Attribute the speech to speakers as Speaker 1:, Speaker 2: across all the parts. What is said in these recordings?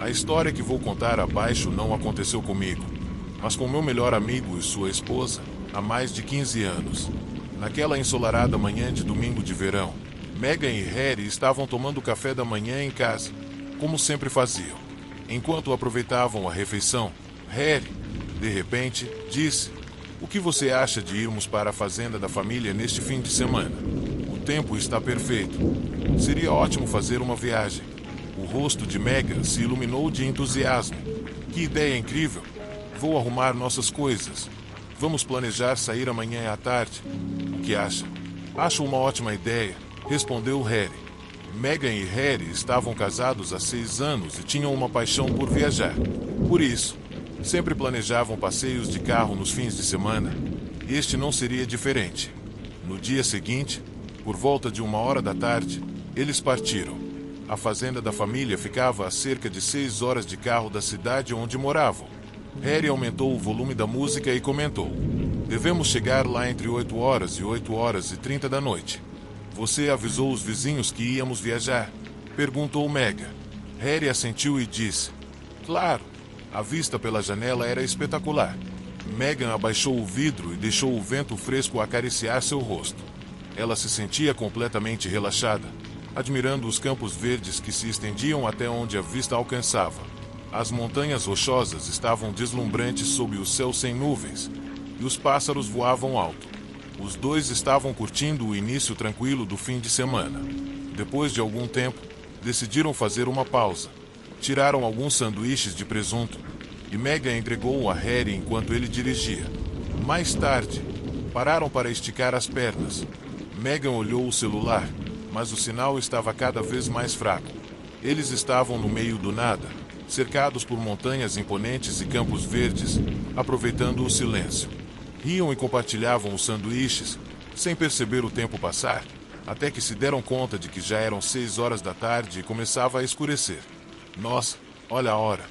Speaker 1: A história que vou contar abaixo não aconteceu comigo, mas com meu melhor amigo e sua esposa, há mais de 15 anos. Naquela ensolarada manhã de domingo de verão, Megan e Harry estavam tomando café da manhã em casa, como sempre faziam. Enquanto aproveitavam a refeição, Harry, de repente, disse: "O que você acha de irmos para a fazenda da família neste fim de semana? O tempo está perfeito. Seria ótimo fazer uma viagem." O rosto de Megan se iluminou de entusiasmo. "Que ideia incrível! Vou arrumar nossas coisas. Vamos planejar sair amanhã à tarde. O que acha?" "Acho uma ótima ideia", respondeu Harry. Megan e Harry estavam casados há 6 anos e tinham uma paixão por viajar. Por isso, sempre planejavam passeios de carro nos fins de semana. Este não seria diferente. No dia seguinte, por volta de 1 hora da tarde, eles partiram. A fazenda da família ficava a cerca de 6 horas de carro da cidade onde moravam. Harry aumentou o volume da música e comentou: "Devemos chegar lá entre 8 horas e 8 horas e 30 da noite." "Você avisou os vizinhos que íamos viajar?" perguntou Megan. Harry assentiu e disse: "Claro." A vista pela janela era espetacular. Megan abaixou o vidro e deixou o vento fresco acariciar seu rosto. Ela se sentia completamente relaxada, admirando os campos verdes que se estendiam até onde a vista alcançava. As montanhas rochosas estavam deslumbrantes sob o céu sem nuvens, e os pássaros voavam alto. Os dois estavam curtindo o início tranquilo do fim de semana. Depois de algum tempo, decidiram fazer uma pausa. Tiraram alguns sanduíches de presunto, e Megan entregou-o a Harry enquanto ele dirigia. Mais tarde, pararam para esticar as pernas. Megan olhou o celular, mas o sinal estava cada vez mais fraco. Eles estavam no meio do nada, cercados por montanhas imponentes e campos verdes, aproveitando o silêncio. Riam e compartilhavam os sanduíches, sem perceber o tempo passar, até que se deram conta de que já eram 6 horas da tarde e começava a escurecer. "Nossa, olha a hora.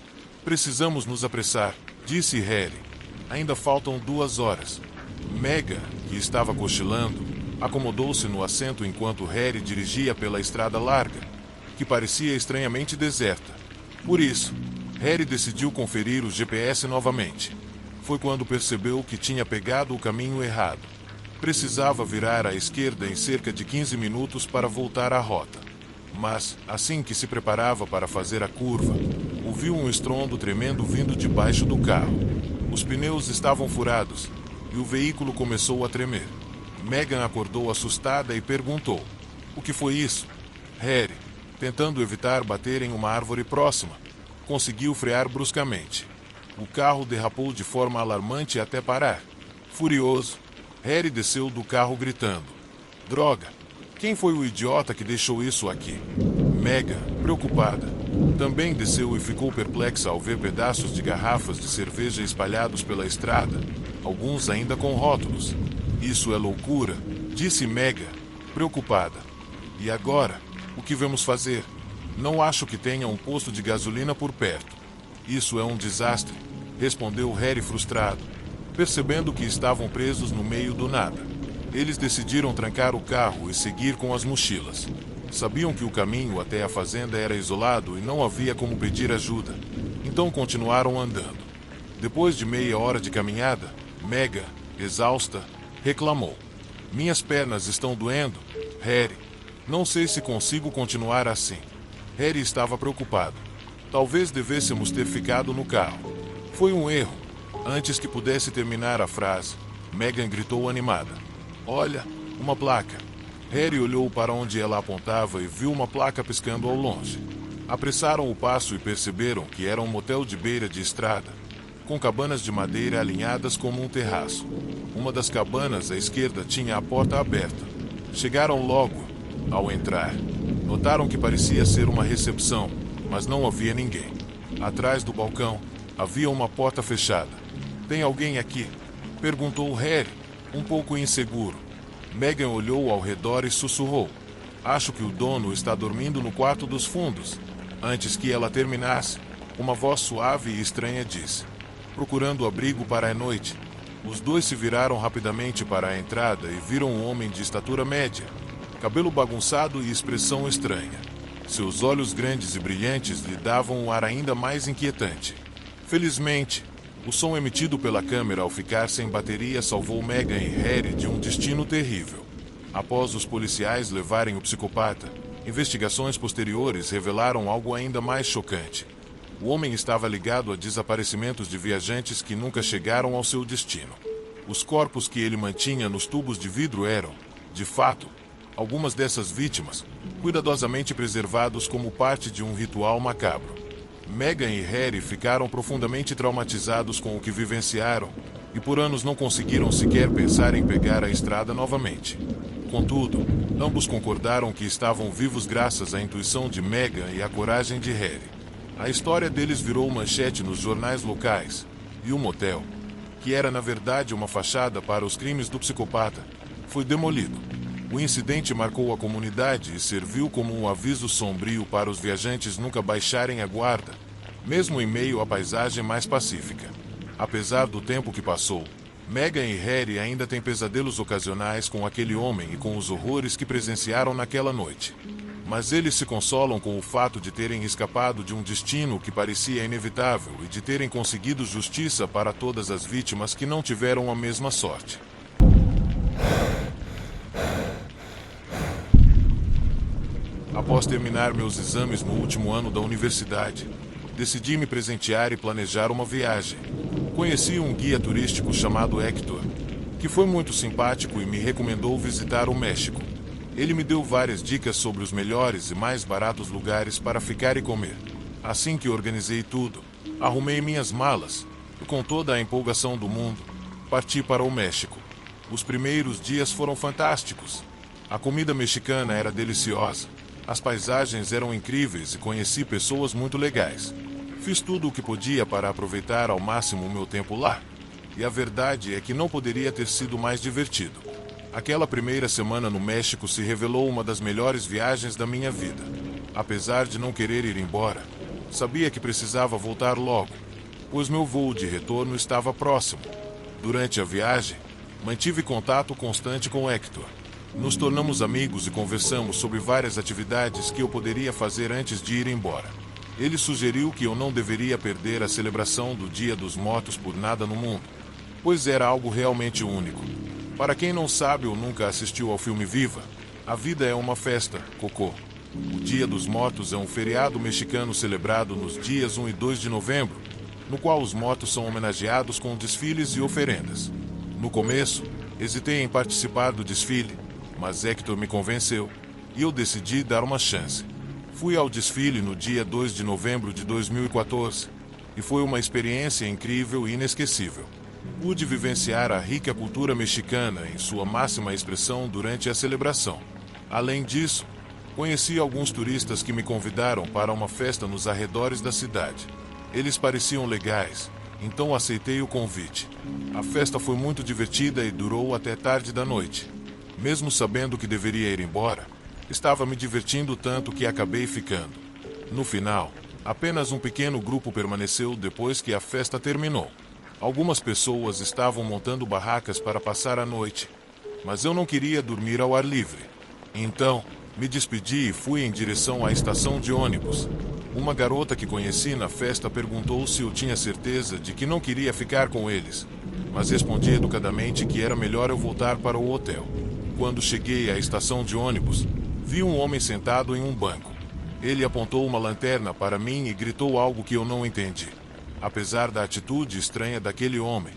Speaker 1: Precisamos nos apressar", disse Harry. "Ainda faltam 2 horas." Megan, que estava cochilando, acomodou-se no assento enquanto Harry dirigia pela estrada larga, que parecia estranhamente deserta. Por isso, Harry decidiu conferir o GPS novamente. Foi quando percebeu que tinha pegado o caminho errado. Precisava virar à esquerda em cerca de 15 minutos para voltar à rota. Mas, assim que se preparava para fazer a curva, ouviu um estrondo tremendo vindo debaixo do carro. Os pneus estavam furados, e o veículo começou a tremer. Megan acordou assustada e perguntou: "O que foi isso?" Harry, tentando evitar bater em uma árvore próxima, conseguiu frear bruscamente. O carro derrapou de forma alarmante até parar. Furioso, Harry desceu do carro gritando: "Droga! Quem foi o idiota que deixou isso aqui?" Megan, preocupada, também desceu e ficou perplexa ao ver pedaços de garrafas de cerveja espalhados pela estrada, alguns ainda com rótulos. "Isso é loucura", disse Megan, preocupada. "E agora, o que vamos fazer? Não acho que tenha um posto de gasolina por perto." "Isso é um desastre", respondeu Harry frustrado, percebendo que estavam presos no meio do nada. Eles decidiram trancar o carro e seguir com as mochilas. Sabiam que o caminho até a fazenda era isolado e não havia como pedir ajuda, então continuaram andando. Depois de meia hora de caminhada, Megan, exausta, reclamou: "Minhas pernas estão doendo, Harry. Não sei se consigo continuar assim." Harry estava preocupado. Talvez devêssemos ter ficado no carro. Foi um erro. Antes que pudesse terminar a frase, Megan gritou animada: "Olha, uma placa." Harry olhou para onde ela apontava e viu uma placa piscando ao longe. Apressaram o passo e perceberam que era um motel de beira de estrada, com cabanas de madeira alinhadas como um terraço. Uma das cabanas à esquerda tinha a porta aberta. Chegaram logo. Ao entrar, notaram que parecia ser uma recepção, mas não havia ninguém. Atrás do balcão, havia uma porta fechada. "Tem alguém aqui?" perguntou Harry, um pouco inseguro. Megan olhou ao redor e sussurrou: "Acho que o dono está dormindo no quarto dos fundos." Antes que ela terminasse, uma voz suave e estranha disse: "Procurando abrigo para a noite." Os dois se viraram rapidamente para a entrada e viram um homem de estatura média, cabelo bagunçado e expressão estranha. Seus olhos grandes e brilhantes lhe davam um ar ainda mais inquietante. Felizmente, o som emitido pela câmera ao ficar sem bateria salvou Megan e Harry de um destino terrível. Após os policiais levarem o psicopata, investigações posteriores revelaram algo ainda mais chocante. O homem estava ligado a desaparecimentos de viajantes que nunca chegaram ao seu destino. Os corpos que ele mantinha nos tubos de vidro eram, de fato, algumas dessas vítimas, cuidadosamente preservados como parte de um ritual macabro. Megan e Harry ficaram profundamente traumatizados com o que vivenciaram e por anos não conseguiram sequer pensar em pegar a estrada novamente. Contudo, ambos concordaram que estavam vivos graças à intuição de Megan e à coragem de Harry. A história deles virou manchete nos jornais locais, e o motel, que era na verdade uma fachada para os crimes do psicopata, foi demolido. O incidente marcou a comunidade e serviu como um aviso sombrio para os viajantes nunca baixarem a guarda, mesmo em meio à paisagem mais pacífica. Apesar do tempo que passou, Megan e Harry ainda têm pesadelos ocasionais com aquele homem e com os horrores que presenciaram naquela noite. Mas eles se consolam com o fato de terem escapado de um destino que parecia inevitável e de terem conseguido justiça para todas as vítimas que não tiveram a mesma sorte. Após terminar meus exames no último ano da universidade, decidi me presentear e planejar uma viagem. Conheci um guia turístico chamado Hector, que foi muito simpático e me recomendou visitar o México. Ele me deu várias dicas sobre os melhores e mais baratos lugares para ficar e comer. Assim que organizei tudo, arrumei minhas malas e, com toda a empolgação do mundo, parti para o México. Os primeiros dias foram fantásticos. A comida mexicana era deliciosa. As paisagens eram incríveis e conheci pessoas muito legais. Fiz tudo o que podia para aproveitar ao máximo o meu tempo lá. E a verdade é que não poderia ter sido mais divertido. Aquela primeira semana no México se revelou uma das melhores viagens da minha vida. Apesar de não querer ir embora, sabia que precisava voltar logo, pois meu voo de retorno estava próximo. Durante a viagem, mantive contato constante com Hector. Nos tornamos amigos e conversamos sobre várias atividades que eu poderia fazer antes de ir embora. Ele sugeriu que eu não deveria perder a celebração do Dia dos Mortos por nada no mundo, pois era algo realmente único. Para quem não sabe ou nunca assistiu ao filme Viva, a vida é uma festa, Cocô. O Dia dos Mortos é um feriado mexicano celebrado nos dias 1 e 2 de novembro, no qual os mortos são homenageados com desfiles e oferendas. No começo, hesitei em participar do desfile, mas Hector me convenceu, e eu decidi dar uma chance. Fui ao desfile no dia 2 de novembro de 2014, e foi uma experiência incrível e inesquecível. Pude vivenciar a rica cultura mexicana em sua máxima expressão durante a celebração. Além disso, conheci alguns turistas que me convidaram para uma festa nos arredores da cidade. Eles pareciam legais, então aceitei o convite. A festa foi muito divertida e durou até tarde da noite. Mesmo sabendo que deveria ir embora, estava me divertindo tanto que acabei ficando. No final, apenas um pequeno grupo permaneceu depois que a festa terminou. Algumas pessoas estavam montando barracas para passar a noite, mas eu não queria dormir ao ar livre. Então, me despedi e fui em direção à estação de ônibus. Uma garota que conheci na festa perguntou se eu tinha certeza de que não queria ficar com eles, mas respondi educadamente que era melhor eu voltar para o hotel. Quando cheguei à estação de ônibus, vi um homem sentado em um banco. Ele apontou uma lanterna para mim e gritou algo que eu não entendi. Apesar da atitude estranha daquele homem,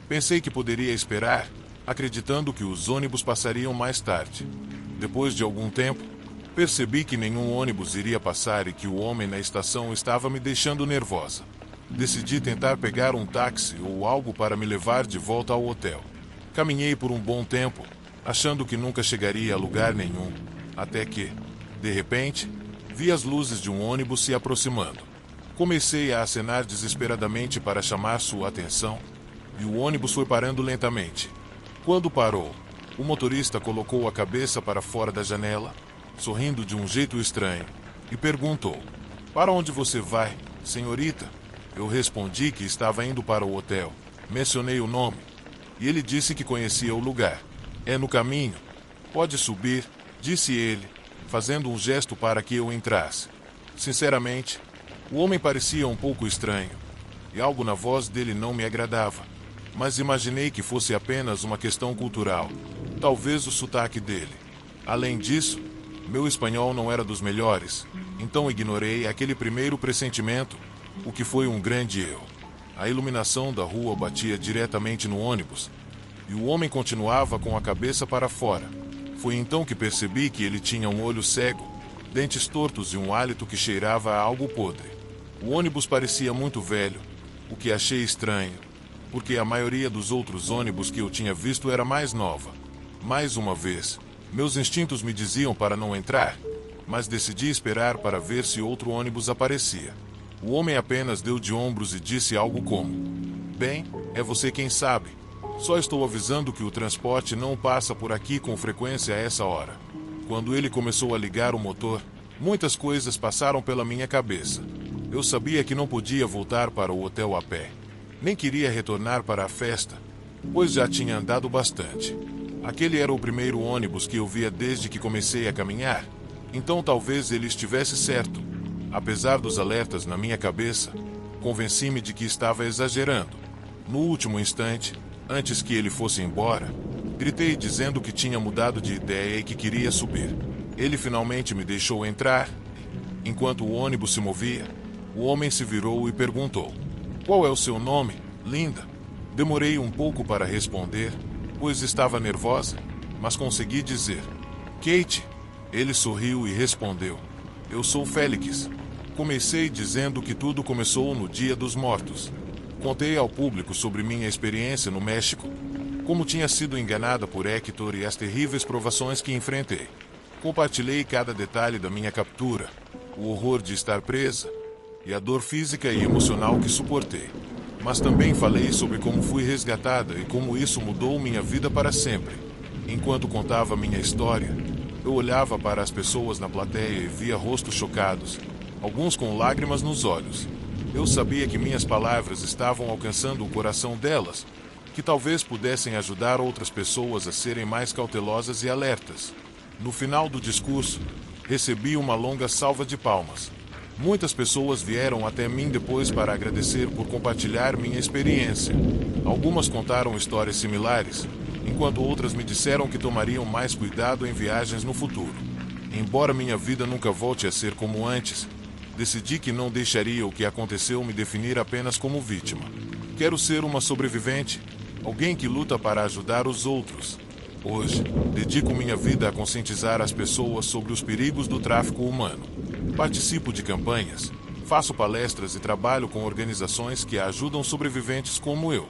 Speaker 1: pensei que poderia esperar, acreditando que os ônibus passariam mais tarde. Depois de algum tempo, percebi que nenhum ônibus iria passar e que o homem na estação estava me deixando nervosa. Decidi tentar pegar um táxi ou algo para me levar de volta ao hotel. Caminhei por um bom tempo, achando que nunca chegaria a lugar nenhum, até que, de repente, vi as luzes de um ônibus se aproximando. Comecei a acenar desesperadamente para chamar sua atenção, e o ônibus foi parando lentamente. Quando parou, o motorista colocou a cabeça para fora da janela, sorrindo de um jeito estranho, e perguntou: "Para onde você vai, senhorita?" Eu respondi que estava indo para o hotel. Mencionei o nome, e ele disse que conhecia o lugar. "É no caminho. Pode subir", disse ele, fazendo um gesto para que eu entrasse. Sinceramente, o homem parecia um pouco estranho, e algo na voz dele não me agradava. Mas imaginei que fosse apenas uma questão cultural, talvez o sotaque dele. Além disso, meu espanhol não era dos melhores, então ignorei aquele primeiro pressentimento, o que foi um grande erro. A iluminação da rua batia diretamente no ônibus, e o homem continuava com a cabeça para fora. Foi então que percebi que ele tinha um olho cego, dentes tortos e um hálito que cheirava a algo podre. O ônibus parecia muito velho, o que achei estranho, porque a maioria dos outros ônibus que eu tinha visto era mais nova. Mais uma vez, meus instintos me diziam para não entrar, mas decidi esperar para ver se outro ônibus aparecia. O homem apenas deu de ombros e disse algo como: "Bem, é você quem sabe. Só estou avisando que o transporte não passa por aqui com frequência a essa hora." Quando ele começou a ligar o motor, muitas coisas passaram pela minha cabeça. Eu sabia que não podia voltar para o hotel a pé. Nem queria retornar para a festa, pois já tinha andado bastante. Aquele era o primeiro ônibus que eu via desde que comecei a caminhar, então talvez ele estivesse certo. Apesar dos alertas na minha cabeça, convenci-me de que estava exagerando. No último instante, antes que ele fosse embora, gritei dizendo que tinha mudado de ideia e que queria subir. Ele finalmente me deixou entrar. Enquanto o ônibus se movia, o homem se virou e perguntou: "Qual é o seu nome, linda?" Demorei um pouco para responder, pois estava nervosa, mas consegui dizer: "Kate." Ele sorriu e respondeu: "Eu sou Félix." Comecei dizendo que tudo começou no Dia dos Mortos. Contei ao público sobre minha experiência no México, como tinha sido enganada por Héctor e as terríveis provações que enfrentei. Compartilhei cada detalhe da minha captura, o horror de estar presa e a dor física e emocional que suportei. Mas também falei sobre como fui resgatada e como isso mudou minha vida para sempre. Enquanto contava minha história, eu olhava para as pessoas na plateia e via rostos chocados, alguns com lágrimas nos olhos. Eu sabia que minhas palavras estavam alcançando o coração delas, que talvez pudessem ajudar outras pessoas a serem mais cautelosas e alertas. No final do discurso, recebi uma longa salva de palmas. Muitas pessoas vieram até mim depois para agradecer por compartilhar minha experiência. Algumas contaram histórias similares, enquanto outras me disseram que tomariam mais cuidado em viagens no futuro. Embora minha vida nunca volte a ser como antes, decidi que não deixaria o que aconteceu me definir apenas como vítima. Quero ser uma sobrevivente, alguém que luta para ajudar os outros. Hoje, dedico minha vida a conscientizar as pessoas sobre os perigos do tráfico humano. Participo de campanhas, faço palestras e trabalho com organizações que ajudam sobreviventes como eu.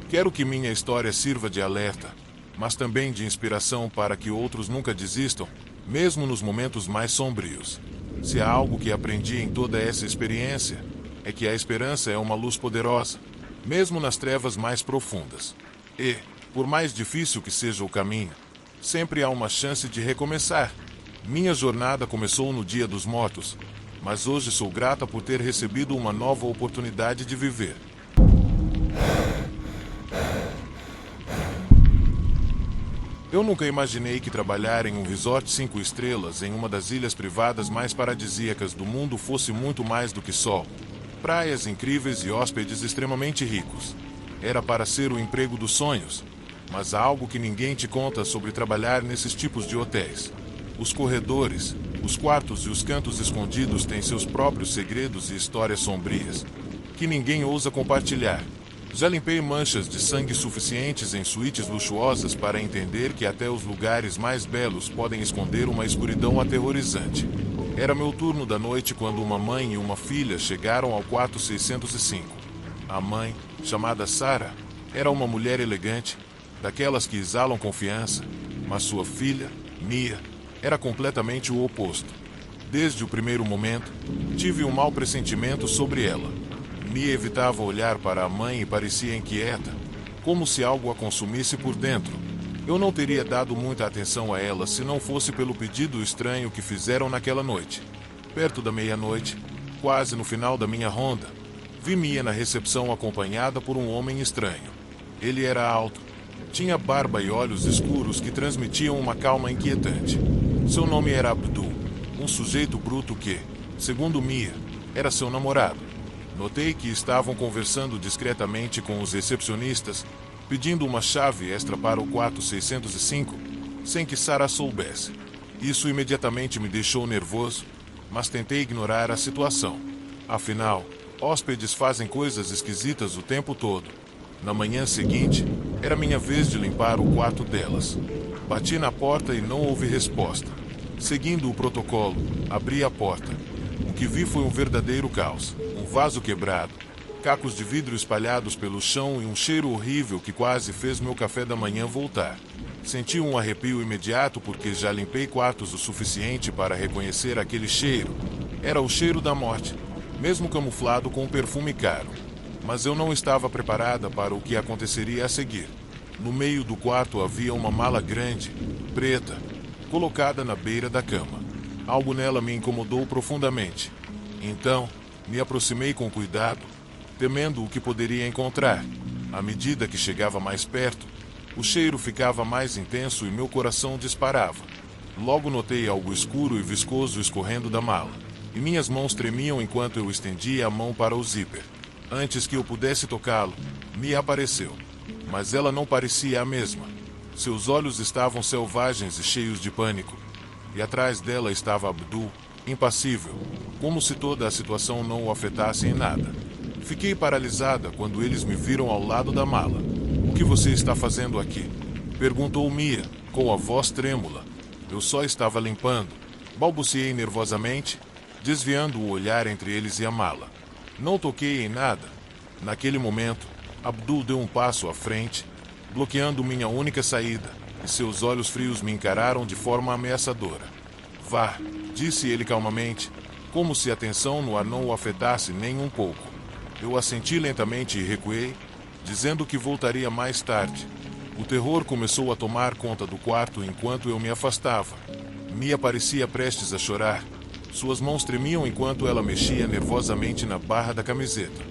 Speaker 1: Quero que minha história sirva de alerta, mas também de inspiração para que outros nunca desistam, mesmo nos momentos mais sombrios. Se há algo que aprendi em toda essa experiência, é que a esperança é uma luz poderosa, mesmo nas trevas mais profundas. E, por mais difícil que seja o caminho, sempre há uma chance de recomeçar. Minha jornada começou no Dia dos Mortos, mas hoje sou grata por ter recebido uma nova oportunidade de viver. Eu nunca imaginei que trabalhar em um resort 5 estrelas em uma das ilhas privadas mais paradisíacas do mundo fosse muito mais do que sol, praias incríveis e hóspedes extremamente ricos. Era para ser o emprego dos sonhos, mas há algo que ninguém te conta sobre trabalhar nesses tipos de hotéis. Os corredores, os quartos e os cantos escondidos têm seus próprios segredos e histórias sombrias, que ninguém ousa compartilhar. Já limpei manchas de sangue suficientes em suítes luxuosas para entender que até os lugares mais belos podem esconder uma escuridão aterrorizante. Era meu turno da noite quando uma mãe e uma filha chegaram ao quarto 605. A mãe, chamada Sarah, era uma mulher elegante, daquelas que exalam confiança, mas sua filha, Mia, era completamente o oposto. Desde o primeiro momento, tive um mau pressentimento sobre ela. Mia evitava olhar para a mãe e parecia inquieta, como se algo a consumisse por dentro. Eu não teria dado muita atenção a ela se não fosse pelo pedido estranho que fizeram naquela noite. Perto da meia-noite, quase no final da minha ronda, vi Mia na recepção acompanhada por um homem estranho. Ele era alto, tinha barba e olhos escuros que transmitiam uma calma inquietante. Seu nome era Abdul, Um sujeito bruto que, segundo Mia, era seu namorado. Notei que estavam conversando discretamente com os recepcionistas, pedindo uma chave extra para o quarto 605, sem que Sarah soubesse. Isso imediatamente me deixou nervoso, mas tentei ignorar a situação. Afinal, hóspedes fazem coisas esquisitas o tempo todo. Na manhã seguinte, era minha vez de limpar o quarto delas. Bati na porta e não houve resposta. Seguindo o protocolo, abri a porta. O que vi foi um verdadeiro caos. Um vaso quebrado, cacos de vidro espalhados pelo chão e um cheiro horrível que quase fez meu café da manhã voltar. Senti um arrepio imediato porque já limpei quartos o suficiente para reconhecer aquele cheiro. Era o cheiro da morte, mesmo camuflado com um perfume caro. Mas eu não estava preparada para o que aconteceria a seguir. No meio do quarto havia uma mala grande, preta, colocada na beira da cama. Algo nela me incomodou profundamente. Então, me aproximei com cuidado, temendo o que poderia encontrar. À medida que chegava mais perto, o cheiro ficava mais intenso e meu coração disparava. Logo notei algo escuro e viscoso escorrendo da mala, e minhas mãos tremiam enquanto eu estendia a mão para o zíper. Antes que eu pudesse tocá-lo, Mia apareceu. Mas ela não parecia a mesma. Seus olhos estavam selvagens e cheios de pânico. E atrás dela estava Abdul, impassível, como se toda a situação não o afetasse em nada. Fiquei paralisada quando eles me viram ao lado da mala. "O que você está fazendo aqui?" perguntou Mia, com a voz trêmula. "Eu só estava limpando", balbuciei nervosamente, desviando o olhar entre eles e a mala. Não toquei em nada. Naquele momento, Abdul deu um passo à frente, bloqueando minha única saída, e seus olhos frios me encararam de forma ameaçadora. "Vá", disse ele calmamente, como se a tensão no ar não o afetasse nem um pouco. Eu assenti lentamente e recuei, dizendo que voltaria mais tarde. O terror começou a tomar conta do quarto enquanto eu me afastava. Mia parecia prestes a chorar. Suas mãos tremiam enquanto ela mexia nervosamente na barra da camiseta.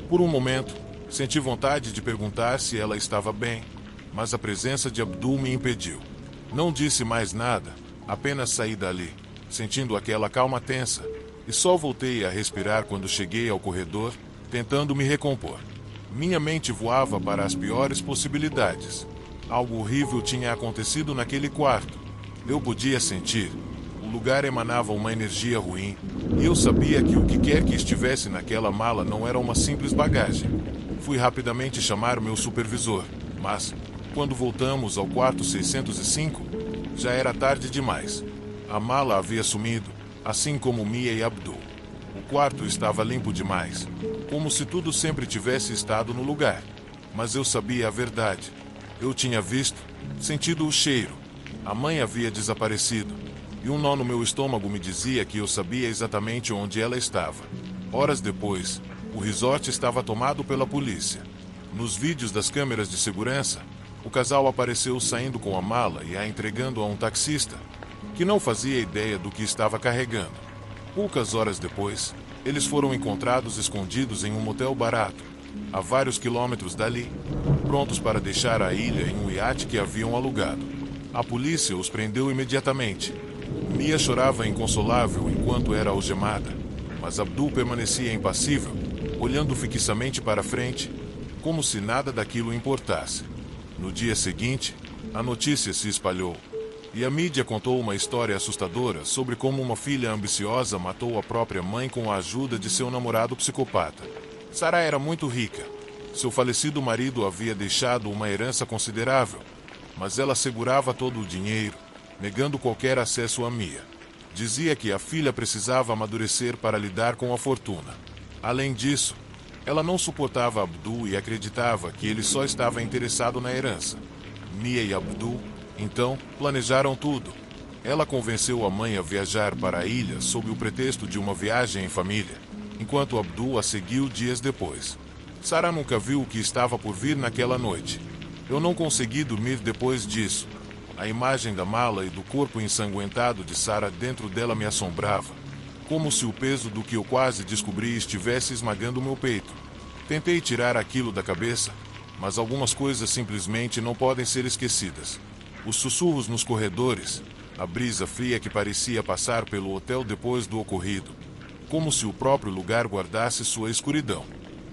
Speaker 1: Por um momento, senti vontade de perguntar se ela estava bem, mas a presença de Abdul me impediu. Não disse mais nada, apenas saí dali, sentindo aquela calma tensa, e só voltei a respirar quando cheguei ao corredor, tentando me recompor. Minha mente voava para as piores possibilidades. Algo horrível tinha acontecido naquele quarto. Eu podia sentir. O lugar emanava uma energia ruim, e eu sabia que o que quer que estivesse naquela mala não era uma simples bagagem. Fui rapidamente chamar o meu supervisor, mas, quando voltamos ao quarto 605, já era tarde demais. A mala havia sumido, assim como Mia e Abdul. O quarto estava limpo demais, como se tudo sempre tivesse estado no lugar. Mas eu sabia a verdade. Eu tinha visto, sentido o cheiro. A mãe havia desaparecido, e um nó no meu estômago me dizia que eu sabia exatamente onde ela estava. Horas depois, o resort estava tomado pela polícia. Nos vídeos das câmeras de segurança, o casal apareceu saindo com a mala e a entregando a um taxista, que não fazia ideia do que estava carregando. Poucas horas depois, eles foram encontrados escondidos em um motel barato, a vários quilômetros dali, prontos para deixar a ilha em um iate que haviam alugado. A polícia os prendeu imediatamente. Mia chorava inconsolável enquanto era algemada, mas Abdul permanecia impassível, olhando fixamente para frente, como se nada daquilo importasse. No dia seguinte, a notícia se espalhou, e a mídia contou uma história assustadora sobre como uma filha ambiciosa matou a própria mãe com a ajuda de seu namorado psicopata. Sarah era muito rica. Seu falecido marido havia deixado uma herança considerável, mas ela segurava todo o dinheiro, negando qualquer acesso a Mia. Dizia que a filha precisava amadurecer para lidar com a fortuna. Além disso, ela não suportava Abdul e acreditava que ele só estava interessado na herança. Mia e Abdul, então, planejaram tudo. Ela convenceu a mãe a viajar para a ilha sob o pretexto de uma viagem em família, enquanto Abdul a seguiu dias depois. Sarah nunca viu o que estava por vir naquela noite. Eu não consegui dormir depois disso. A imagem da mala e do corpo ensanguentado de Sarah dentro dela me assombrava, como se o peso do que eu quase descobri estivesse esmagando meu peito. Tentei tirar aquilo da cabeça, mas algumas coisas simplesmente não podem ser esquecidas. Os sussurros nos corredores, a brisa fria que parecia passar pelo hotel depois do ocorrido, como se o próprio lugar guardasse sua escuridão.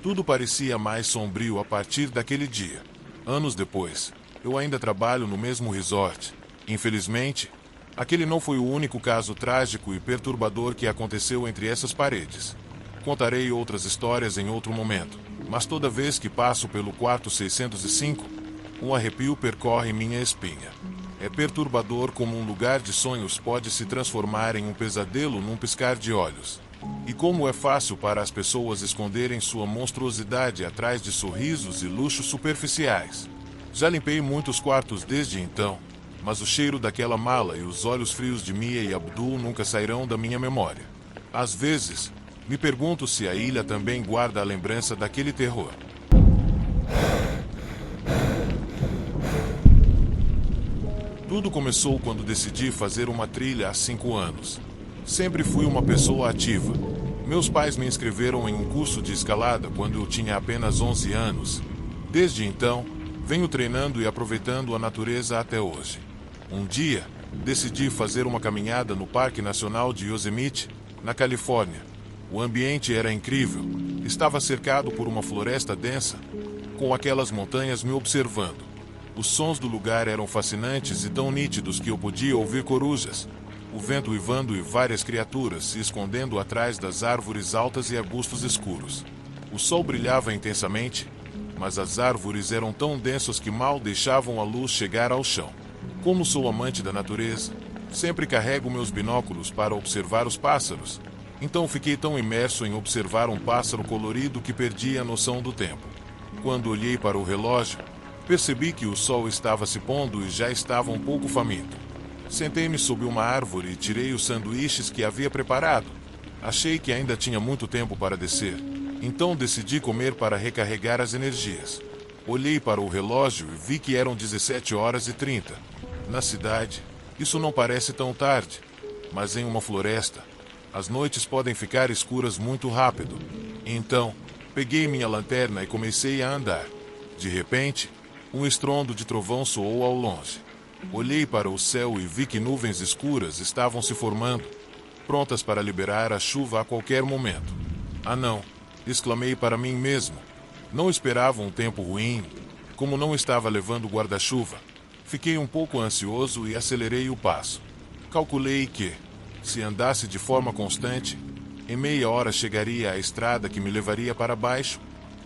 Speaker 1: Tudo parecia mais sombrio a partir daquele dia. Anos depois, eu ainda trabalho no mesmo resort. Infelizmente, aquele não foi o único caso trágico e perturbador que aconteceu entre essas paredes. Contarei outras histórias em outro momento, mas toda vez que passo pelo quarto 605, um arrepio percorre minha espinha. É perturbador como um lugar de sonhos pode se transformar em um pesadelo num piscar de olhos. E como é fácil para as pessoas esconderem sua monstruosidade atrás de sorrisos e luxos superficiais. Já limpei muitos quartos desde então, mas o cheiro daquela mala e os olhos frios de Mia e Abdul nunca sairão da minha memória. Às vezes, me pergunto se a ilha também guarda a lembrança daquele terror. Tudo começou quando decidi fazer uma trilha há 5 anos. Sempre fui uma pessoa ativa. Meus pais me inscreveram em um curso de escalada quando eu tinha apenas 11 anos. Desde então, venho treinando e aproveitando a natureza até hoje. Um dia, decidi fazer uma caminhada no Parque Nacional de Yosemite, na Califórnia. O ambiente era incrível. Estava cercado por uma floresta densa, com aquelas montanhas me observando. Os sons do lugar eram fascinantes e tão nítidos que eu podia ouvir corujas, o vento uivando e várias criaturas se escondendo atrás das árvores altas e arbustos escuros. O sol brilhava intensamente, mas as árvores eram tão densas que mal deixavam a luz chegar ao chão. Como sou amante da natureza, sempre carrego meus binóculos para observar os pássaros. Então fiquei tão imerso em observar um pássaro colorido que perdi a noção do tempo. Quando olhei para o relógio, percebi que o sol estava se pondo e já estava um pouco faminto. Sentei-me sob uma árvore e tirei os sanduíches que havia preparado. Achei que ainda tinha muito tempo para descer, então decidi comer para recarregar as energias. Olhei para o relógio e vi que eram 17h30. Na cidade, isso não parece tão tarde, mas em uma floresta, as noites podem ficar escuras muito rápido. Então, peguei minha lanterna e comecei a andar. De repente, um estrondo de trovão soou ao longe. Olhei para o céu e vi que nuvens escuras estavam se formando, prontas para liberar a chuva a qualquer momento. Ah não! Exclamei para mim mesmo. Não esperava um tempo ruim. Como não estava levando guarda-chuva, fiquei um pouco ansioso e acelerei o passo. Calculei que, se andasse de forma constante, em meia hora chegaria à estrada que me levaria para baixo,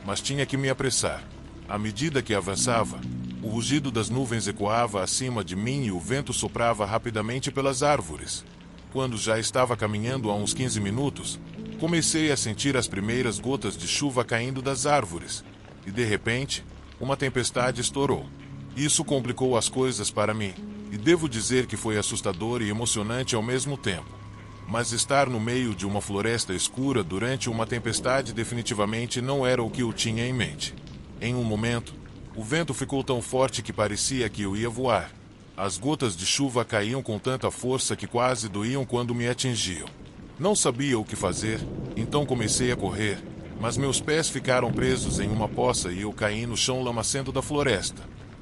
Speaker 1: mas tinha que me apressar. À medida que avançava, o rugido das nuvens ecoava acima de mim e o vento soprava rapidamente pelas árvores. Quando já estava caminhando há uns 15 minutos, comecei a sentir as primeiras gotas de chuva caindo das árvores. E de repente, uma tempestade estourou. Isso complicou as coisas para mim, e devo dizer que foi assustador e emocionante ao mesmo tempo. Mas estar no meio de uma floresta escura durante uma tempestade definitivamente não era o que eu tinha em mente. Em um momento, o vento ficou tão forte que parecia que eu ia voar. As gotas de chuva caíam com tanta força que quase doíam quando me atingiam. Não sabia o que fazer, então comecei a correr, mas meus pés ficaram presos em uma poça e eu caí no chão lamacento da floresta.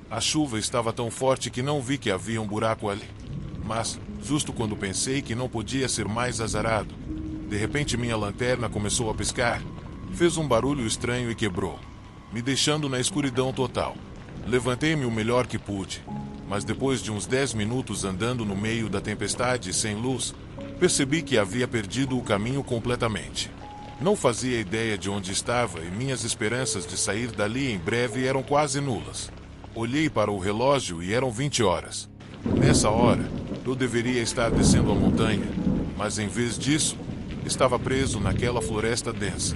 Speaker 1: A chuva estava tão forte que não vi que havia um buraco ali. Mas, justo quando pensei que não podia ser mais azarado, de repente minha lanterna começou a piscar, fez um barulho estranho e quebrou, me deixando na escuridão total. Levantei-me o melhor que pude, mas depois de uns 10 minutos andando no meio da tempestade sem luz, percebi que havia perdido o caminho completamente. Não fazia ideia de onde estava e minhas esperanças de sair dali em breve eram quase nulas. Olhei para o relógio e eram 20 horas. Nessa hora, eu deveria estar descendo a montanha, mas em vez disso, estava preso naquela floresta densa.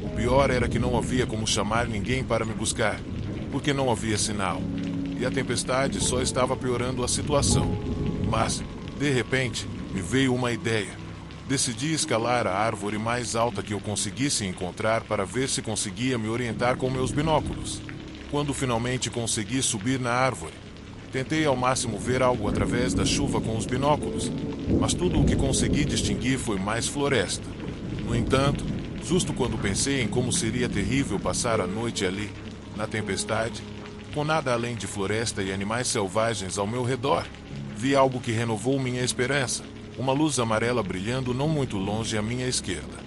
Speaker 1: O pior era que não havia como chamar ninguém para me buscar, porque não havia sinal, e a tempestade só estava piorando a situação. Mas, de repente, me veio uma ideia. Decidi escalar a árvore mais alta que eu conseguisse encontrar para ver se conseguia me orientar com meus binóculos. Quando finalmente consegui subir na árvore, tentei ao máximo ver algo através da chuva com os binóculos, mas tudo o que consegui distinguir foi mais floresta. No entanto, justo quando pensei em como seria terrível passar a noite ali, na tempestade, com nada além de floresta e animais selvagens ao meu redor, Vi algo que renovou minha esperança. Uma luz amarela brilhando não muito longe à minha esquerda.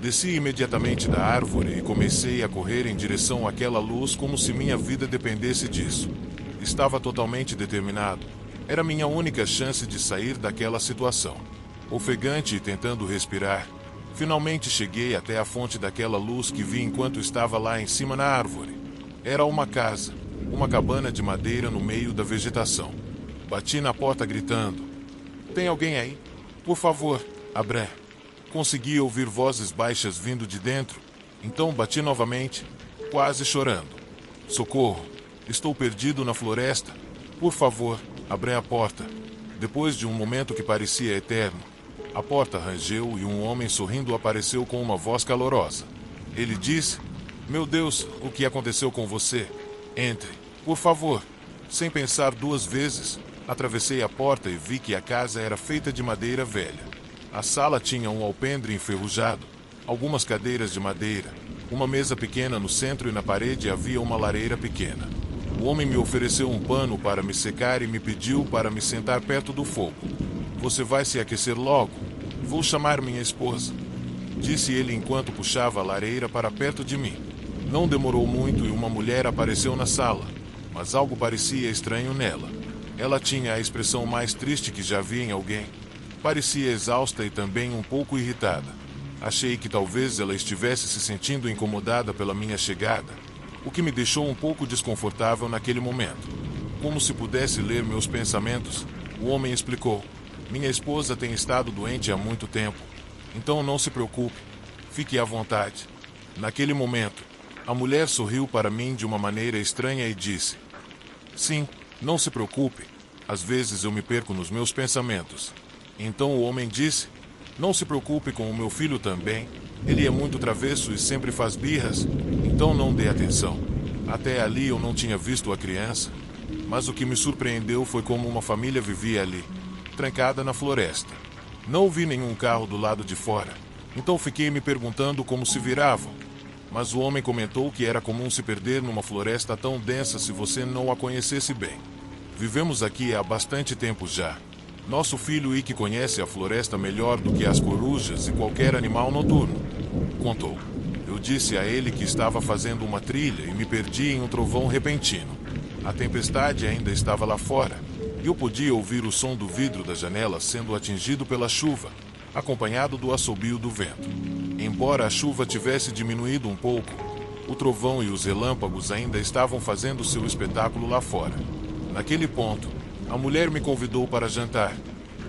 Speaker 1: Desci imediatamente da árvore e comecei a correr em direção àquela luz como se minha vida dependesse disso. Estava totalmente determinado. Era minha única chance de sair daquela situação. Ofegante e tentando respirar, finalmente cheguei até a fonte daquela luz que vi enquanto estava lá em cima na árvore. Era uma casa, uma cabana de madeira no meio da vegetação. Bati na porta gritando: "Tem alguém aí? Por favor, abra." Consegui ouvir vozes baixas vindo de dentro, então bati novamente, quase chorando. "Socorro! Estou perdido na floresta. Por favor, abra a porta." Depois de um momento que parecia eterno, a porta rangeu e um homem sorrindo apareceu com uma voz calorosa. Ele disse: "Meu Deus, o que aconteceu com você? Entre, por favor." Sem pensar duas vezes, atravessei a porta e vi que a casa era feita de madeira velha. A sala tinha um alpendre enferrujado, algumas cadeiras de madeira, uma mesa pequena no centro e na parede havia uma lareira pequena. O homem me ofereceu um pano para me secar e me pediu para me sentar perto do fogo. "Você vai se aquecer logo? Vou chamar minha esposa", disse ele enquanto puxava a lareira para perto de mim. Não demorou muito e uma mulher apareceu na sala, mas algo parecia estranho nela. Ela tinha a expressão mais triste que já vi em alguém. Parecia exausta e também um pouco irritada. Achei que talvez ela estivesse se sentindo incomodada pela minha chegada, o que me deixou um pouco desconfortável naquele momento. Como se pudesse ler meus pensamentos, o homem explicou: "Minha esposa tem estado doente há muito tempo, então não se preocupe, fique à vontade." Naquele momento, a mulher sorriu para mim de uma maneira estranha e disse: "Sim, não se preocupe, às vezes eu me perco nos meus pensamentos." Então o homem disse: "Não se preocupe com o meu filho também. Ele é muito travesso e sempre faz birras, então não dê atenção." Até ali eu não tinha visto a criança, mas o que me surpreendeu foi como uma família vivia ali, trancada na floresta. Não vi nenhum carro do lado de fora, então fiquei me perguntando como se viravam. Mas o homem comentou que era comum se perder numa floresta tão densa se você não a conhecesse bem. "Vivemos aqui há bastante tempo já. Nosso filho Ike conhece a floresta melhor do que as corujas e qualquer animal noturno", contou. Eu disse a ele que estava fazendo uma trilha e me perdi em um trovão repentino. A tempestade ainda estava lá fora, e eu podia ouvir o som do vidro da janela sendo atingido pela chuva, acompanhado do assobio do vento. Embora a chuva tivesse diminuído um pouco, o trovão e os relâmpagos ainda estavam fazendo seu espetáculo lá fora. Naquele ponto, a mulher me convidou para jantar,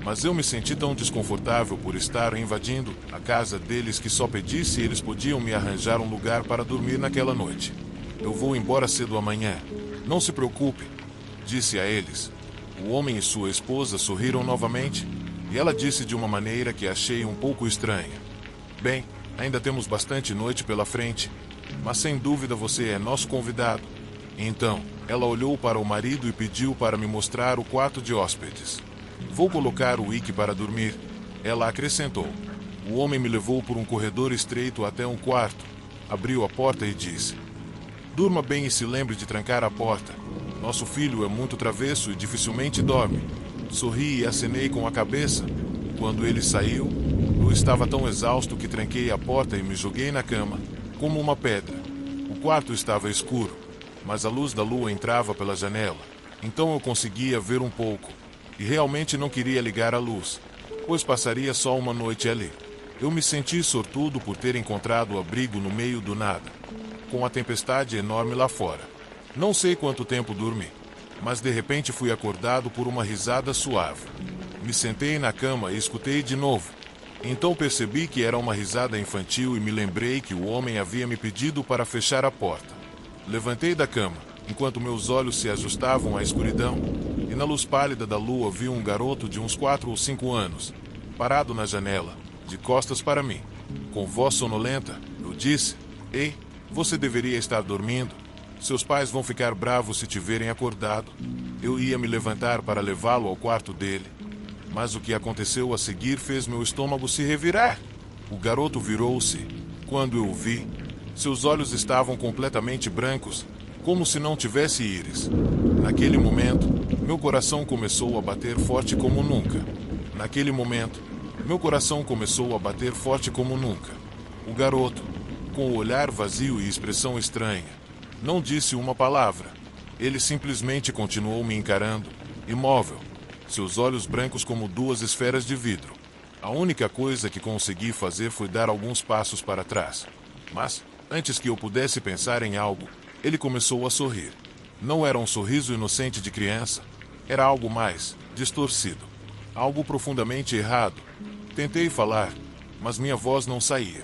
Speaker 1: mas eu me senti tão desconfortável por estar invadindo a casa deles que só pedi se eles podiam me arranjar um lugar para dormir naquela noite. "Eu vou embora cedo amanhã. Não se preocupe", disse a eles. O homem e sua esposa sorriram novamente, e ela disse de uma maneira que achei um pouco estranha: "Bem, ainda temos bastante noite pela frente, mas sem dúvida você é nosso convidado." Então, ela olhou para o marido e pediu para me mostrar o quarto de hóspedes. "Vou colocar o Ike para dormir", ela acrescentou. O homem me levou por um corredor estreito até um quarto, abriu a porta e disse: "Durma bem e se lembre de trancar a porta. Nosso filho é muito travesso e dificilmente dorme." Sorri e acenei com a cabeça. Quando ele saiu, eu estava tão exausto que tranquei a porta e me joguei na cama, como uma pedra. O quarto estava escuro, mas a luz da lua entrava pela janela, então eu conseguia ver um pouco, e realmente não queria ligar a luz, pois passaria só uma noite ali. Eu me senti sortudo por ter encontrado abrigo no meio do nada, com a tempestade enorme lá fora. Não sei quanto tempo dormi, mas de repente fui acordado por uma risada suave. Me sentei na cama e escutei de novo. Então percebi que era uma risada infantil e me lembrei que o homem havia me pedido para fechar a porta. Levantei da cama, enquanto meus olhos se ajustavam à escuridão, e na luz pálida da lua vi um garoto de uns 4 ou 5 anos, parado na janela, de costas para mim. Com voz sonolenta, eu disse: "Ei, você deveria estar dormindo. Seus pais vão ficar bravos se te verem acordado." Eu ia me levantar para levá-lo ao quarto dele, mas o que aconteceu a seguir fez meu estômago se revirar. O garoto virou-se. Quando eu o vi, seus olhos estavam completamente brancos, como se não tivesse íris. Naquele momento, meu coração começou a bater forte como nunca. Naquele momento, meu coração começou a bater forte como nunca. O garoto, com o olhar vazio e expressão estranha, não disse uma palavra. Ele simplesmente continuou me encarando, imóvel, seus olhos brancos como duas esferas de vidro. A única coisa que consegui fazer foi dar alguns passos para trás. Mas, antes que eu pudesse pensar em algo, ele começou a sorrir. Não era um sorriso inocente de criança. Era algo mais, distorcido. Algo profundamente errado. Tentei falar, mas minha voz não saía.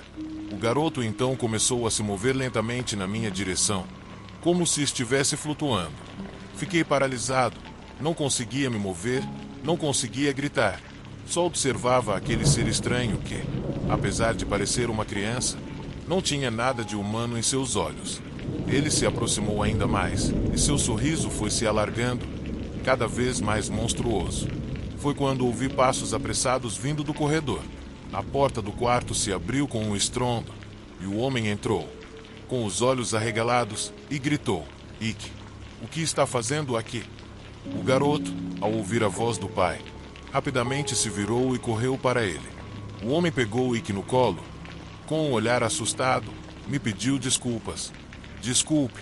Speaker 1: O garoto então começou a se mover lentamente na minha direção, como se estivesse flutuando. Fiquei paralisado. Não conseguia me mover, não conseguia gritar. Só observava aquele ser estranho que, apesar de parecer uma criança, não tinha nada de humano em seus olhos. Ele se aproximou ainda mais, e seu sorriso foi se alargando, cada vez mais monstruoso. Foi quando ouvi passos apressados vindo do corredor. A porta do quarto se abriu com um estrondo, e o homem entrou, com os olhos arregalados, e gritou: "Ike, o que está fazendo aqui?" O garoto, ao ouvir a voz do pai, rapidamente se virou e correu para ele. O homem pegou Ike no colo. Com um olhar assustado, me pediu desculpas. "Desculpe,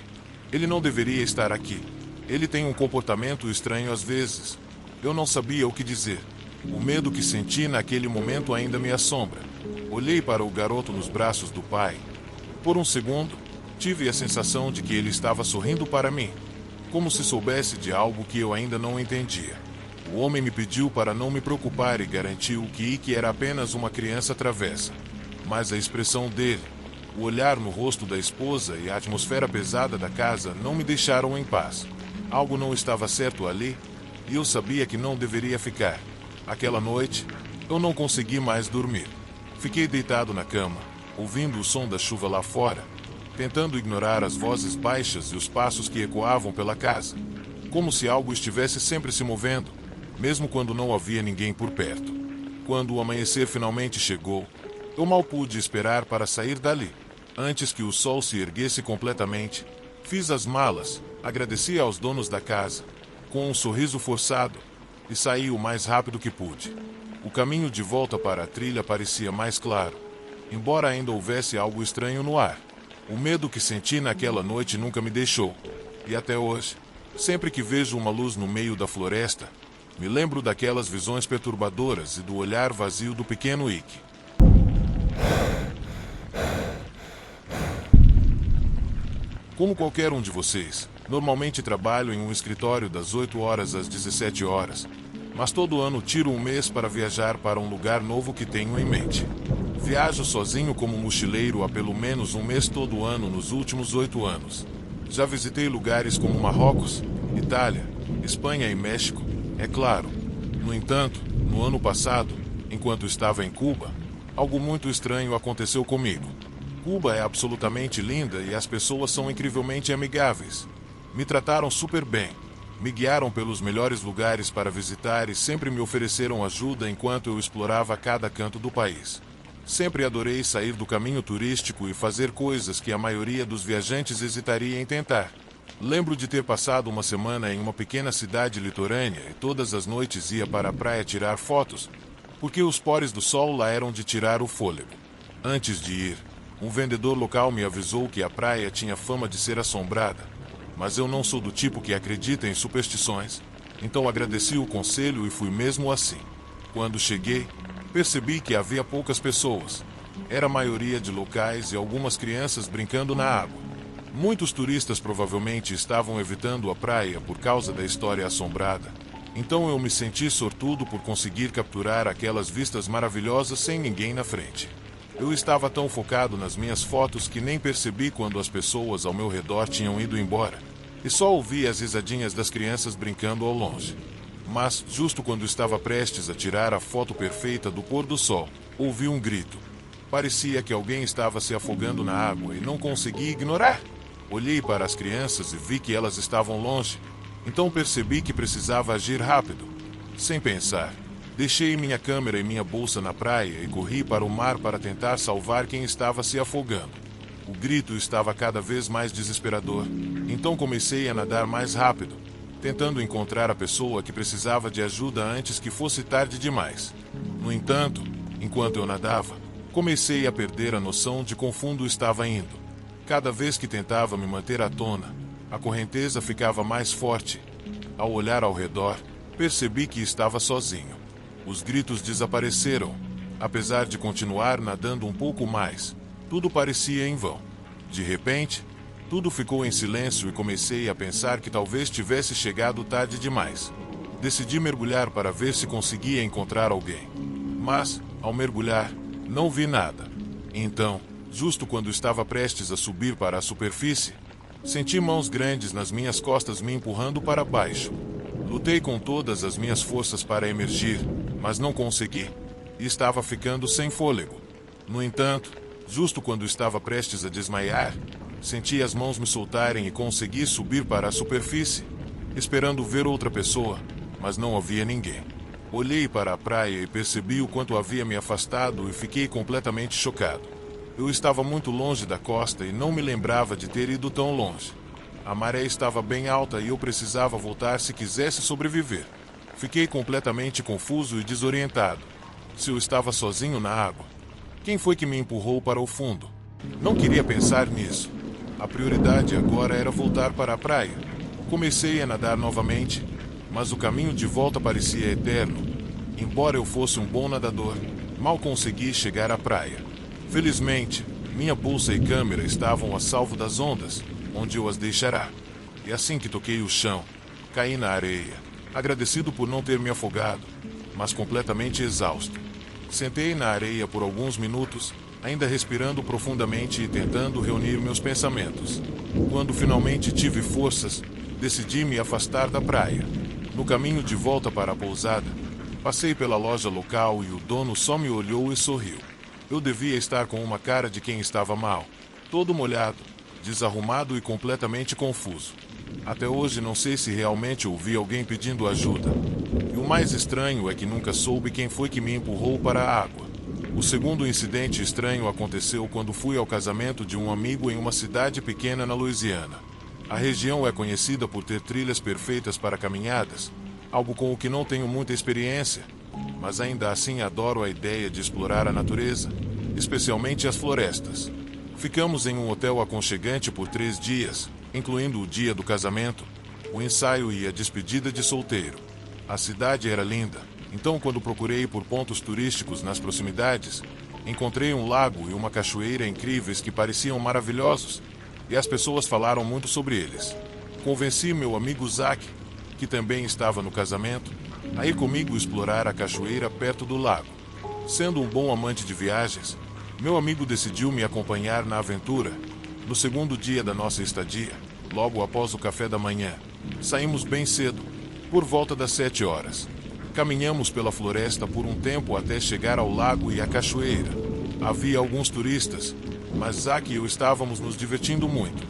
Speaker 1: ele não deveria estar aqui. Ele tem um comportamento estranho às vezes." Eu não sabia o que dizer. O medo que senti naquele momento ainda me assombra. Olhei para o garoto nos braços do pai. Por um segundo, tive a sensação de que ele estava sorrindo para mim, como se soubesse de algo que eu ainda não entendia. O homem me pediu para não me preocupar e garantiu que Ike era apenas uma criança travessa. Mas a expressão dele, o olhar no rosto da esposa e a atmosfera pesada da casa não me deixaram em paz. Algo não estava certo ali, e eu sabia que não deveria ficar. Aquela noite, eu não consegui mais dormir. Fiquei deitado na cama, ouvindo o som da chuva lá fora, tentando ignorar as vozes baixas e os passos que ecoavam pela casa, como se algo estivesse sempre se movendo, mesmo quando não havia ninguém por perto. Quando o amanhecer finalmente chegou, eu mal pude esperar para sair dali. Antes que o sol se erguesse completamente, fiz as malas, agradeci aos donos da casa, com um sorriso forçado, e saí o mais rápido que pude. O caminho de volta para a trilha parecia mais claro, embora ainda houvesse algo estranho no ar. O medo que senti naquela noite nunca me deixou, e até hoje, sempre que vejo uma luz no meio da floresta, me lembro daquelas visões perturbadoras e do olhar vazio do pequeno Ike. Como qualquer um de vocês, normalmente trabalho em um escritório das 8 horas às 17 horas, mas todo ano tiro um mês para viajar para um lugar novo que tenho em mente. Viajo sozinho como mochileiro há pelo menos um mês todo ano nos últimos 8 anos. Já visitei lugares como Marrocos, Itália, Espanha e México, é claro. No entanto, no ano passado, enquanto estava em Cuba, algo muito estranho aconteceu comigo. Cuba é absolutamente linda e as pessoas são incrivelmente amigáveis. Me trataram super bem, me guiaram pelos melhores lugares para visitar e sempre me ofereceram ajuda enquanto eu explorava cada canto do país. Sempre adorei sair do caminho turístico e fazer coisas que a maioria dos viajantes hesitaria em tentar. Lembro de ter passado uma semana em uma pequena cidade litorânea e todas as noites ia para a praia tirar fotos, porque os pores do sol lá eram de tirar o fôlego. Antes de ir, um vendedor local me avisou que a praia tinha fama de ser assombrada, mas eu não sou do tipo que acredita em superstições, então agradeci o conselho e fui mesmo assim. Quando cheguei, percebi que havia poucas pessoas. Era a maioria de locais e algumas crianças brincando na água. Muitos turistas provavelmente estavam evitando a praia por causa da história assombrada, então eu me senti sortudo por conseguir capturar aquelas vistas maravilhosas sem ninguém na frente. Eu estava tão focado nas minhas fotos que nem percebi quando as pessoas ao meu redor tinham ido embora, e só ouvi as risadinhas das crianças brincando ao longe. Mas, justo quando estava prestes a tirar a foto perfeita do pôr do sol, ouvi um grito. Parecia que alguém estava se afogando na água e não consegui ignorar. Olhei para as crianças e vi que elas estavam longe, então percebi que precisava agir rápido. Sem pensar, deixei minha câmera e minha bolsa na praia e corri para o mar para tentar salvar quem estava se afogando. O grito estava cada vez mais desesperador, então comecei a nadar mais rápido. tentando encontrar a pessoa que precisava de ajuda antes que fosse tarde demais. No entanto, enquanto eu nadava, comecei a perder a noção de quão fundo estava indo. Cada vez que tentava me manter à tona, a correnteza ficava mais forte. Ao olhar ao redor, percebi que estava sozinho. Os gritos desapareceram. Apesar de continuar nadando um pouco mais, tudo parecia em vão. De repente, tudo ficou em silêncio e comecei a pensar que talvez tivesse chegado tarde demais. Decidi mergulhar para ver se conseguia encontrar alguém. Mas, ao mergulhar, não vi nada. Então, justo quando estava prestes a subir para a superfície, senti mãos grandes nas minhas costas me empurrando para baixo. Lutei com todas as minhas forças para emergir, mas não consegui. E estava ficando sem fôlego. No entanto, justo quando estava prestes a desmaiar, senti as mãos me soltarem e consegui subir para a superfície, esperando ver outra pessoa, mas não havia ninguém. Olhei para a praia e percebi o quanto havia me afastado e fiquei completamente chocado. Eu estava muito longe da costa e não me lembrava de ter ido tão longe. A maré estava bem alta e eu precisava voltar se quisesse sobreviver. Fiquei completamente confuso e desorientado. Se eu estava sozinho na água, quem foi que me empurrou para o fundo? Não queria pensar nisso. A prioridade agora era voltar para a praia. Comecei a nadar novamente, mas o caminho de volta parecia eterno. Embora eu fosse um bom nadador, mal consegui chegar à praia. Felizmente, minha bolsa e câmera estavam a salvo das ondas, onde eu as deixará. E assim que toquei o chão, caí na areia, agradecido por não ter me afogado, mas completamente exausto. Sentei na areia por alguns minutos, ainda respirando profundamente e tentando reunir meus pensamentos. Quando finalmente tive forças, decidi me afastar da praia. No caminho de volta para a pousada, passei pela loja local e o dono só me olhou e sorriu. Eu devia estar com uma cara de quem estava mal, todo molhado, desarrumado e completamente confuso. Até hoje não sei se realmente ouvi alguém pedindo ajuda. E o mais estranho é que nunca soube quem foi que me empurrou para a água. O segundo incidente estranho aconteceu quando fui ao casamento de um amigo em uma cidade pequena na Louisiana. A região é conhecida por ter trilhas perfeitas para caminhadas, algo com o que não tenho muita experiência, mas ainda assim adoro a ideia de explorar a natureza, especialmente as florestas. Ficamos em um hotel aconchegante por 3 dias, incluindo o dia do casamento, o ensaio e a despedida de solteiro. A cidade era linda, então quando procurei por pontos turísticos nas proximidades, encontrei um lago e uma cachoeira incríveis que pareciam maravilhosos, e as pessoas falaram muito sobre eles. Convenci meu amigo Zack, que também estava no casamento, a ir comigo explorar a cachoeira perto do lago. Sendo um bom amante de viagens, meu amigo decidiu me acompanhar na aventura. No segundo dia da nossa estadia, logo após o café da manhã, saímos bem cedo, por volta das 7 horas. Caminhamos pela floresta por um tempo até chegar ao lago e à cachoeira. Havia alguns turistas, mas Zack e eu estávamos nos divertindo muito.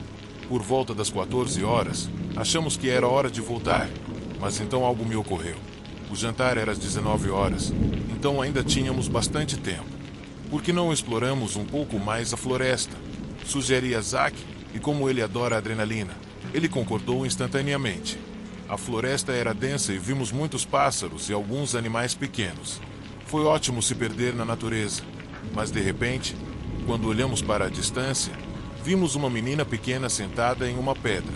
Speaker 1: Por volta das 14 horas, achamos que era hora de voltar, mas então algo me ocorreu. O jantar era às 19 horas, então ainda tínhamos bastante tempo. Por que não exploramos um pouco mais a floresta? Sugeri a Zack, e como ele adora adrenalina, ele concordou instantaneamente. A floresta era densa e vimos muitos pássaros e alguns animais pequenos. Foi ótimo se perder na natureza, mas de repente, quando olhamos para a distância, vimos uma menina pequena sentada em uma pedra.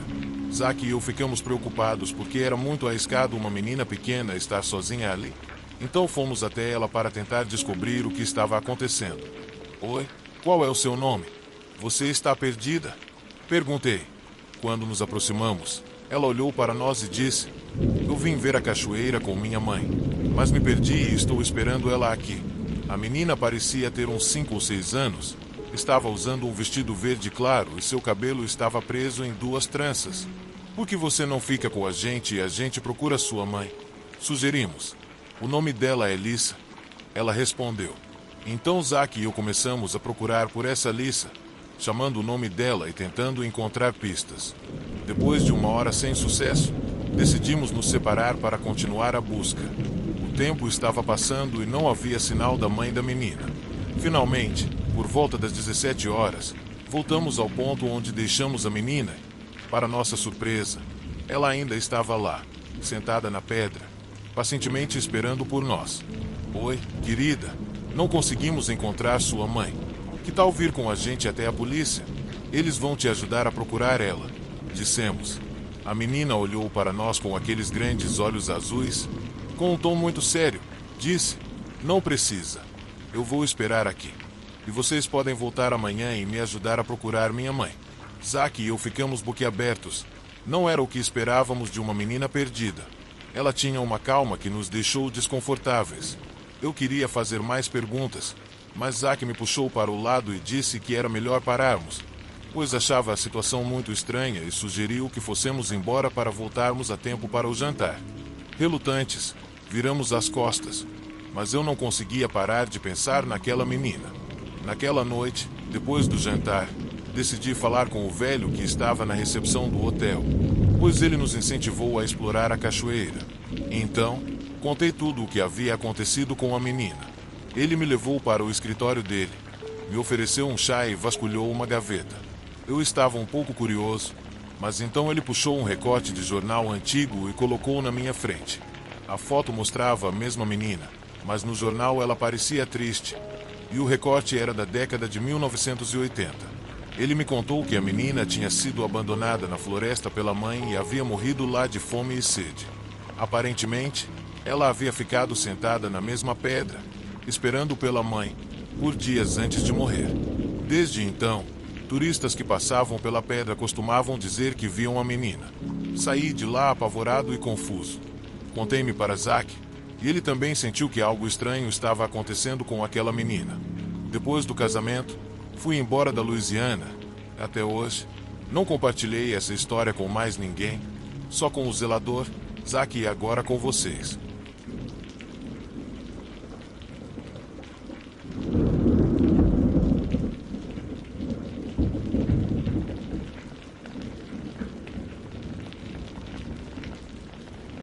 Speaker 1: Zack e eu ficamos preocupados porque era muito arriscado uma menina pequena estar sozinha ali. Então fomos até ela para tentar descobrir o que estava acontecendo. Oi, qual é o seu nome? Você está perdida? Perguntei. Quando nos aproximamos, ela olhou para nós e disse: eu vim ver a cachoeira com minha mãe, mas me perdi e estou esperando ela aqui. A menina parecia ter uns 5 ou 6 anos. Estava usando um vestido verde claro e seu cabelo estava preso em 2 tranças. Por que você não fica com a gente e a gente procura sua mãe? Sugerimos. O nome dela é Lisa. Ela respondeu. Então Zack e eu começamos a procurar por essa Lisa, chamando o nome dela e tentando encontrar pistas. Depois de 1 hora sem sucesso, decidimos nos separar para continuar a busca. O tempo estava passando e não havia sinal da mãe da menina. Finalmente, por volta das 17 horas, voltamos ao ponto onde deixamos a menina. Para nossa surpresa, Ela ainda estava lá, sentada na pedra, pacientemente esperando por nós. Oi, querida. Não conseguimos encontrar sua mãe. Que tal vir com a gente até a polícia? Eles vão te ajudar a procurar ela, dissemos. A menina olhou para nós com aqueles grandes olhos azuis. Com um tom muito sério, disse: Não precisa. Eu vou esperar aqui. E vocês podem voltar amanhã e me ajudar a procurar minha mãe. Zack e eu ficamos boquiabertos. Não era o que esperávamos de uma menina perdida. Ela tinha uma calma que nos deixou desconfortáveis. Eu queria fazer mais perguntas, mas Zack me puxou para o lado e disse que era melhor pararmos, pois achava a situação muito estranha e sugeriu que fossemos embora para voltarmos a tempo para o jantar. Relutantes, viramos as costas, mas eu não conseguia parar de pensar naquela menina. Naquela noite, depois do jantar, decidi falar com o velho que estava na recepção do hotel, pois ele nos incentivou a explorar a cachoeira. Então, contei tudo o que havia acontecido com a menina. Ele me levou para o escritório dele, me ofereceu um chá e vasculhou uma gaveta. Eu estava um pouco curioso, mas então ele puxou um recorte de jornal antigo e colocou na minha frente. A foto mostrava a mesma menina, mas no jornal ela parecia triste, e o recorte era da década de 1980. Ele me contou que a menina tinha sido abandonada na floresta pela mãe e havia morrido lá de fome e sede. Aparentemente, ela havia ficado sentada na mesma pedra, esperando pela mãe, por dias antes de morrer. Desde então, turistas que passavam pela pedra costumavam dizer que viam a menina. Saí de lá apavorado e confuso. Contei-me para Zack, e ele também sentiu que algo estranho estava acontecendo com aquela menina. Depois do casamento, fui embora da Louisiana. Até hoje, não compartilhei essa história com mais ninguém, só com o zelador, Zack, e agora com vocês.